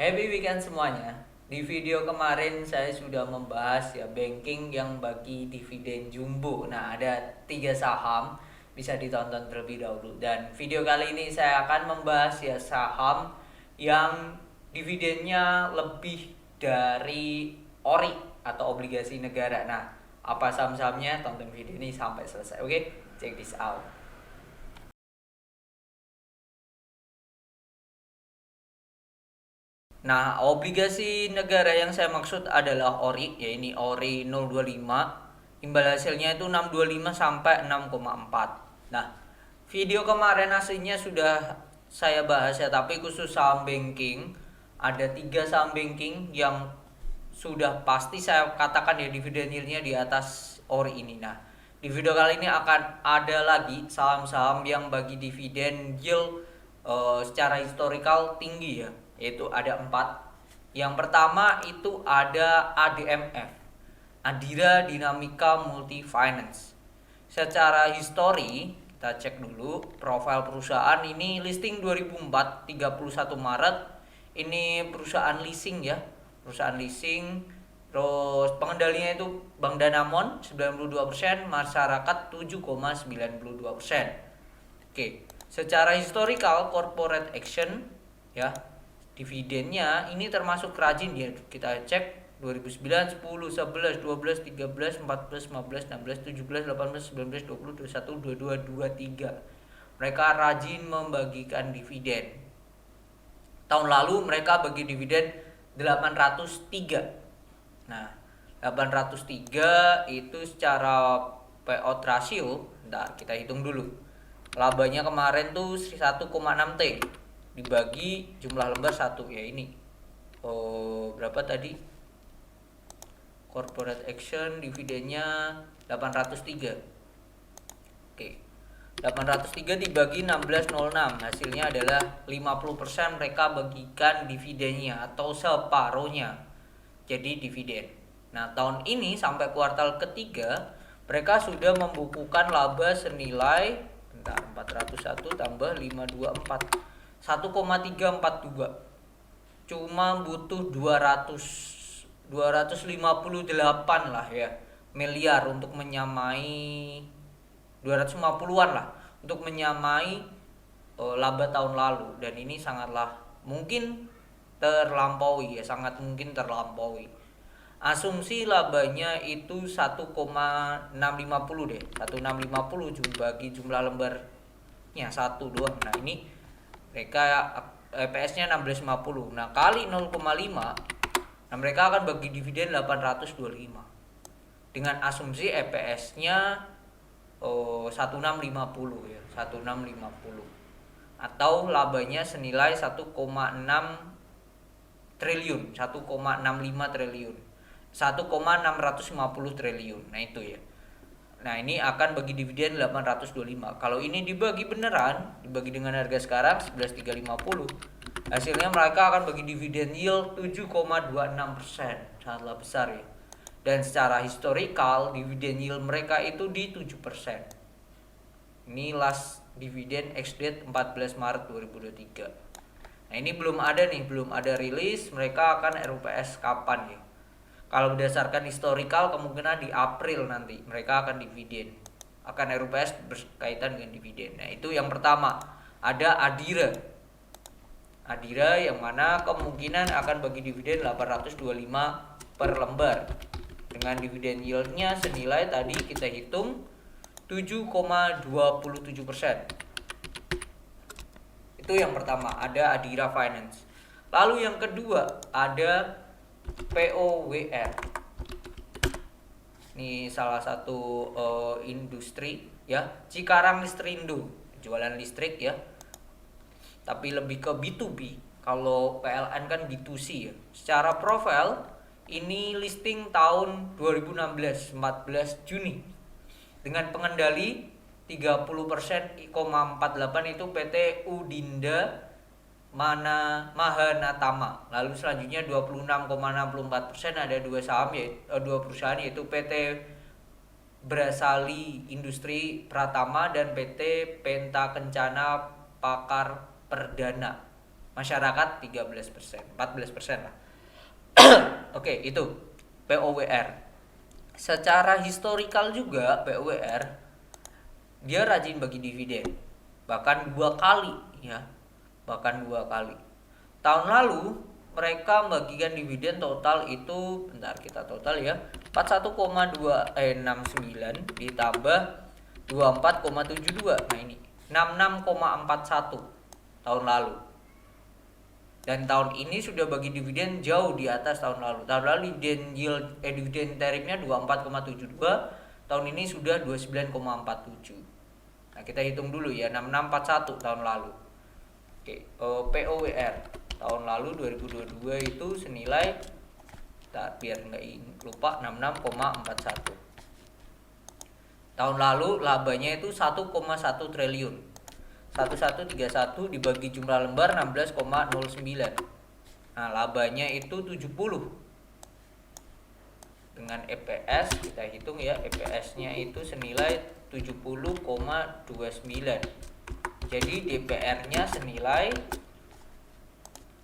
Happy weekend semuanya. Di video kemarin saya sudah membahas ya banking yang bagi dividen jumbo. Nah, ada 3 saham, bisa ditonton terlebih dahulu. Dan video kali ini saya akan membahas ya saham yang dividennya lebih dari ORI atau obligasi negara. Nah, apa saham-sahamnya? Tonton video ini sampai selesai. Oke, check this out. Nah, obligasi negara yang saya maksud adalah ORI, ya ini ORI 025. Imbal hasilnya itu 625 sampai 6,4. Nah, video kemarin aslinya sudah saya bahas ya, tapi khusus saham banking. Ada 3 saham banking yang sudah pasti saya katakan ya dividen yieldnya di atas ORI ini. Nah, di video kali ini akan ada lagi saham-saham yang bagi dividen yield secara historikal tinggi ya, yaitu ada 4. Yang pertama itu ada ADMF, Adira Dinamika Multi Finance. Secara histori kita cek dulu profil perusahaan ini, listing 2004, 31 Maret. Ini perusahaan leasing ya, perusahaan leasing. Terus pengendalinya itu Bank Danamon 92%, masyarakat 7,92%. Oke, secara historical corporate action ya, dividennya ini termasuk rajin ya. Kita cek 2009, 10, 11, 12, 13, 14, 15, 16, 17, 18, 19, 20, 21, 22, 23. Mereka rajin membagikan dividen. Tahun lalu mereka bagi dividen 803. Nah, 803 itu secara payout ratio, bentar kita hitung dulu. Labanya kemarin tuh 1,6 T dibagi jumlah lembar 1 ya ini. Oh, berapa tadi? Corporate action dividennya 803. Oke. 803 dibagi 1606, hasilnya adalah 50% mereka bagikan dividennya atau separohnya jadi dividen. Nah, tahun ini sampai kuartal ketiga mereka sudah membukukan laba senilai 401 tambah 524 1,342. Cuma butuh 258 lah ya miliar untuk menyamai 250-an lah untuk menyamai laba tahun lalu, dan ini sangatlah mungkin terlampaui ya, sangat mungkin terlampaui. Asumsi labanya itu 1,650 deh, 1650 bagi jumlah lembarnya 1 doang. Nah, ini mereka EPS-nya 1650. Nah, kali 0,5, nah mereka akan bagi dividen 825 dengan asumsi EPS-nya 1650 ya, 1650 atau labanya senilai 1,6 triliun, 1,65 triliun, 1,650 triliun. Nah, itu ya. Nah, ini akan bagi dividen 825. Kalau ini dibagi beneran, dibagi dengan harga sekarang 11.350, hasilnya mereka akan bagi dividen yield 7,26%. Sangatlah besar ya. Dan secara historical dividen yield mereka itu di 7%. Ini last dividen ex date 14 Maret 2023. Nah, ini belum ada rilis mereka akan RUPS kapan ya. Kalau berdasarkan historical kemungkinan di April nanti mereka akan dividen. Akan RUPS berkaitan dengan dividen. Nah, itu yang pertama. Ada Adira. Adira yang mana kemungkinan akan bagi dividen 825 per lembar. Dengan dividen yieldnya senilai tadi kita hitung 7,27%. Itu yang pertama, ada Adira Finance. Lalu yang kedua ada POWR. Ini salah satu industri ya, Cikarang Listrindo, jualan listrik ya. Tapi lebih ke B2B. Kalau PLN kan B2C ya. Secara profil ini listing tahun 2016, 14 Juni. Dengan pengendali 30,48 itu PT Udinda Mahanatama. Lalu selanjutnya 26,64% ada dua perusahaan yaitu PT Brasali Industri Pratama dan PT Penta Kencana Pakar Perdana. masyarakat 13%, 14% lah. Oke, itu POWR. Secara historikal juga POWR dia rajin bagi dividen. Bahkan 2 kali ya. Bahkan 2 kali. Tahun lalu mereka membagikan dividen total itu, bentar kita total ya, 41,69 ditambah 24,72. Nah ini 66,41 tahun lalu. Dan tahun ini sudah bagi dividen jauh di atas tahun lalu. Tahun lalu dividen yield dividen tarifnya 24,72, tahun ini sudah 29,47. Nah, kita hitung dulu ya, 6641 tahun lalu. Oke, POWR tahun lalu 2022 itu senilai, biar nggak lupa, 66,41. Tahun lalu labanya itu 1,1 triliun. 1131 dibagi jumlah lembar 16,09. Nah, labanya itu 70. Dengan EPS kita hitung ya, EPS-nya itu senilai 70,29. Jadi DPR-nya senilai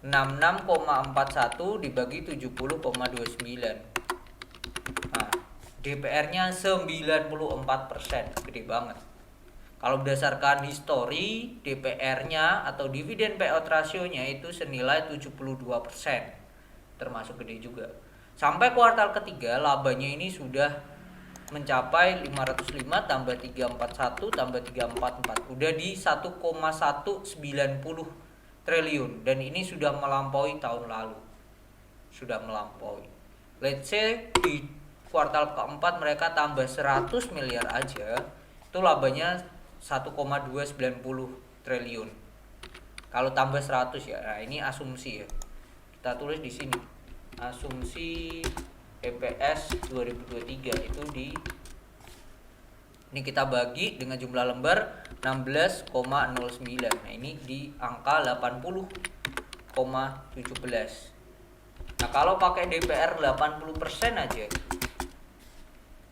66,41 dibagi 70,29. Nah, DPR-nya 94%, gede banget. Kalau berdasarkan histori, DPR-nya atau dividen payout ratio-nya itu senilai 72%. Termasuk gede juga. Sampai kuartal ketiga, labanya ini sudah mencapai 505 tambah 341 tambah 344. Udah di 1,190 triliun. Dan ini sudah melampaui tahun lalu. Sudah melampaui. Let's say di kuartal keempat mereka tambah 100 miliar aja, itu labanya 1,290 triliun. Kalau tambah 100 ya. Nah, ini asumsi ya. Kita tulis di sini. Asumsi EPS 2023 itu ini kita bagi dengan jumlah lembar 16,09. Nah, ini di angka 80,17. Nah, kalau pakai DPR 80% aja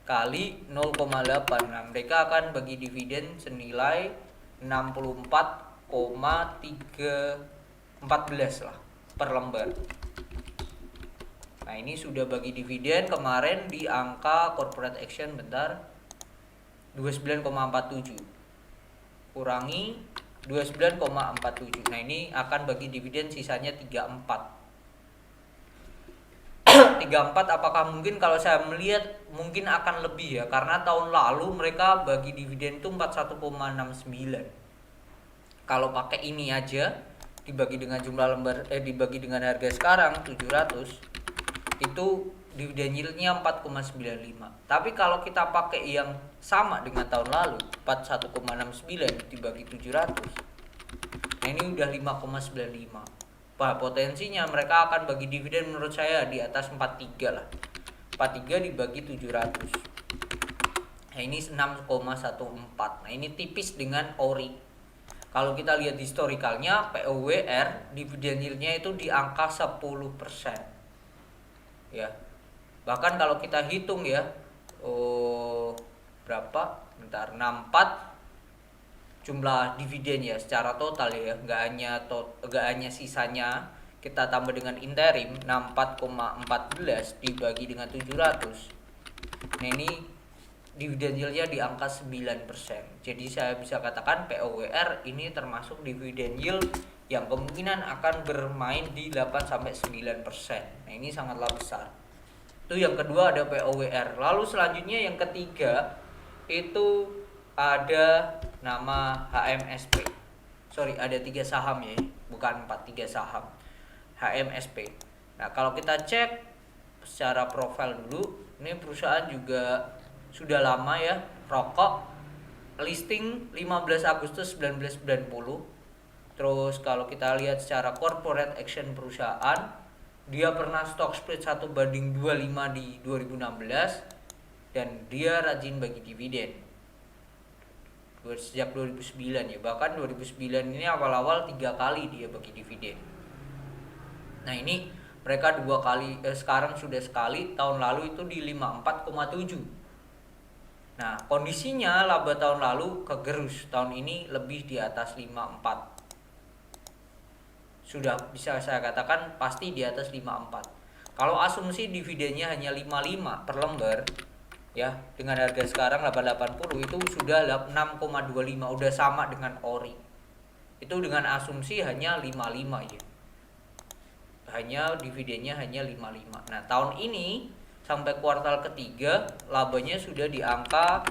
kali 0,8, nah mereka akan bagi dividen senilai 64,314 lah per lembar. Nah, ini sudah bagi dividen kemarin di angka corporate action, bentar, 29,47 kurangi 29,47. Nah, ini akan bagi dividen sisanya 34. 34 apakah mungkin? Kalau saya melihat mungkin akan lebih ya, karena tahun lalu mereka bagi dividen itu 41,69. Kalau pakai ini aja dibagi dengan jumlah lembar dibagi dengan harga sekarang 700, itu dividen yield-nya 4,95. Tapi kalau kita pakai yang sama dengan tahun lalu 41,69 dibagi 700, nah ini udah 5,95. Potensinya mereka akan bagi dividen menurut saya di atas 43 lah. 43 dibagi 700. Nah, ini 6,14. Nah, ini tipis dengan ORI. Kalau kita lihat historikalnya, POWR dividen yield-nya itu di angka 10%. Ya. Bahkan kalau kita hitung ya, berapa? Bentar, 64 jumlah dividen ya secara total ya, nggak hanya sisanya kita tambah dengan interim 64,14 dibagi dengan 700. Nah, ini dividen yield-nya di angka 9%. Jadi saya bisa katakan POWR ini termasuk dividen yield yang kemungkinan akan bermain di 8-9%. Nah, ini sangatlah besar. Itu yang kedua, ada POWR. Lalu selanjutnya yang ketiga itu ada nama HMSP. Sorry, ada 3 saham ya, bukan 4, 3 saham HMSP. Nah, kalau kita cek secara profil dulu, ini perusahaan juga sudah lama ya, rokok, listing 15 Agustus 1990. Terus kalau kita lihat secara corporate action perusahaan, dia pernah stock split 1:25 di 2016, dan dia rajin bagi dividen sejak 2009 ya. Bahkan 2009 ini awal-awal 3 kali dia bagi dividen. Nah, ini mereka 2 kali, sekarang sudah sekali, tahun lalu itu di 54,7. Nah, kondisinya laba tahun lalu kegerus, tahun ini lebih di atas 54. sudah bisa saya katakan pasti di atas 54. Kalau asumsi dividennya hanya 55 per lembar ya, dengan harga sekarang 880 itu sudah 6,25, udah sama dengan ori. Itu dengan asumsi hanya 55 ya. Hanya dividennya hanya 55. Nah, tahun ini sampai kuartal ketiga labanya sudah di angka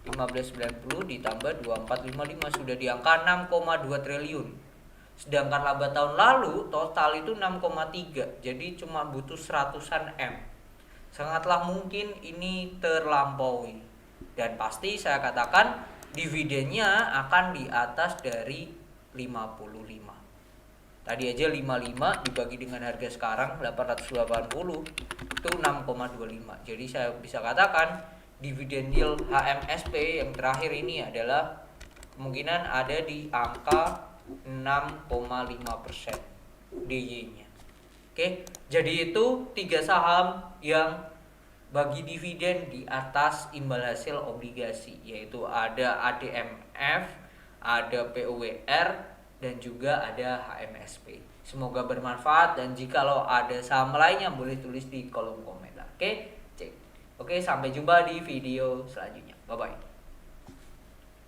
1590 ditambah 2455 sudah di angka 6,2 triliun. Sedangkan laba tahun lalu total itu 6,3. Jadi cuma butuh 100-an M. Sangatlah mungkin ini terlampaui. Dan pasti saya katakan dividennya akan di atas dari 55. Tadi aja 55 dibagi dengan harga sekarang 880 itu 6,25. Jadi saya bisa katakan dividen yield HMSP yang terakhir ini adalah kemungkinan ada di angka 6,5% DY-nya. Oke, jadi itu 3 saham yang bagi dividen di atas imbal hasil obligasi, yaitu ada ADMF, ada POWR, dan juga ada HMSP. Semoga bermanfaat, dan jikalau ada saham lainnya boleh tulis di kolom komentar. Oke, cek. Oke, sampai jumpa di video selanjutnya. Bye bye.